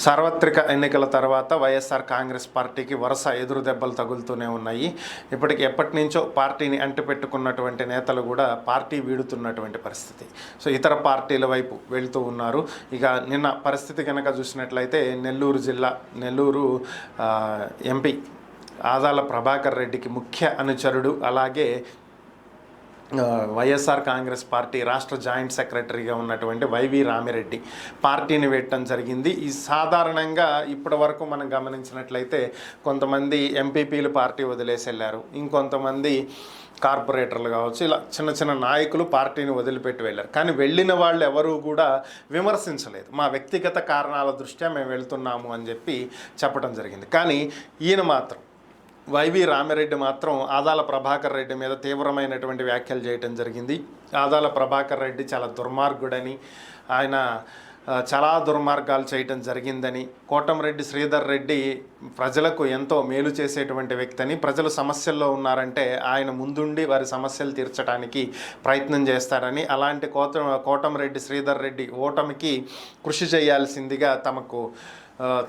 సార్వత్రిక ఎన్నికల తర్వాత వైఎస్ఆర్ కాంగ్రెస్ పార్టీకి వరుస ఎదురు దెబ్బలు తగులుతూనే ఉన్నాయి. ఎప్పటి నుంచో పార్టీని అంటిపెట్టుకున్నటువంటి నేతలు కూడా పార్టీ వీడుతున్నటువంటి పరిస్థితి. సో ఇతర పార్టీల వైపు వెళ్తూ ఉన్నారు. ఇక నిన్న పరిస్థితి కనుక చూసినట్లయితే నెల్లూరు ఎంపీ ఆదాల ప్రభాకర్ రెడ్డికి ముఖ్య అనుచరుడు, అలాగే వైఎస్ఆర్ కాంగ్రెస్ పార్టీ రాష్ట్ర జాయింట్ సెక్రటరీగా ఉన్నటువంటి వైవి రామిరెడ్డి పార్టీని వేయటం జరిగింది. ఈ సాధారణంగా ఇప్పటి వరకు మనం గమనించినట్లయితే కొంతమంది ఎంపీపీలు పార్టీ వదిలేసి వెళ్ళారు, ఇంకొంతమంది కార్పొరేటర్లు కావచ్చు, ఇలా చిన్న చిన్న నాయకులు పార్టీని వదిలిపెట్టి వెళ్ళారు. కానీ వెళ్ళిన వాళ్ళు ఎవరూ కూడా విమర్శించలేదు. మా వ్యక్తిగత కారణాల దృష్ట్యా మేము వెళ్తున్నాము అని చెప్పడం జరిగింది. కానీ ఈయన మాత్రం వైవి రామిరెడ్డి మాత్రం ఆదాల ప్రభాకర్ రెడ్డి మీద తీవ్రమైనటువంటి వ్యాఖ్యలు చేయడం జరిగింది. ఆదాల ప్రభాకర్ రెడ్డి చాలా దుర్మార్గుడని, ఆయన చాలా దుర్మార్గాలు చేయటం జరిగిందని, కోటంరెడ్డి శ్రీధర్ రెడ్డి ప్రజలకు ఎంతో మేలు చేసేటువంటి వ్యక్తిని, ప్రజలు సమస్యల్లో ఉన్నారంటే ఆయన ముందుండి వారి సమస్యలు తీర్చడానికి ప్రయత్నం చేస్తారని, అలాంటి కోటంరెడ్డి శ్రీధర్ రెడ్డి ఓటమికి కృషి చేయాల్సిందిగా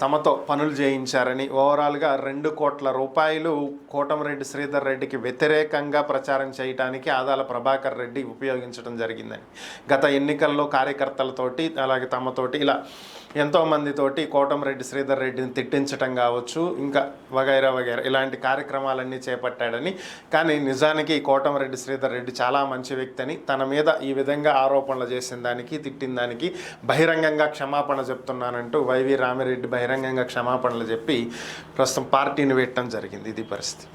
తమతో పనులు చేయించారని, ఓవరాల్గా 2 కోట్ల రూపాయలు కోటంరెడ్డి శ్రీధర్ రెడ్డికి వ్యతిరేకంగా ప్రచారం చేయడానికి ఆదాల ప్రభాకర్ రెడ్డి ఉపయోగించడం జరిగిందని, గత ఎన్నికల్లో కార్యకర్తలతోటి అలాగే తమతోటి ఇలా ఎంతోమందితోటి కోటంరెడ్డి శ్రీధర్ రెడ్డిని తిట్టించటం కావచ్చు, ఇంకా వగైరా ఇలాంటి కార్యక్రమాలన్నీ చేపట్టాడని. కానీ నిజానికి కోటంరెడ్డి శ్రీధర్ రెడ్డి చాలా మంచి వ్యక్తి అని, తన మీద ఈ విధంగా ఆరోపణలు చేసిన దానికి, తిట్టిన దానికి బహిరంగంగా క్షమాపణ చెప్తున్నానంటూ వైవి రామిరెడ్డి బహిరంగంగా క్షమాపణలు చెప్పి ప్రస్తుతం పార్టీని వేయటం జరిగింది. ఇది పరిస్థితి.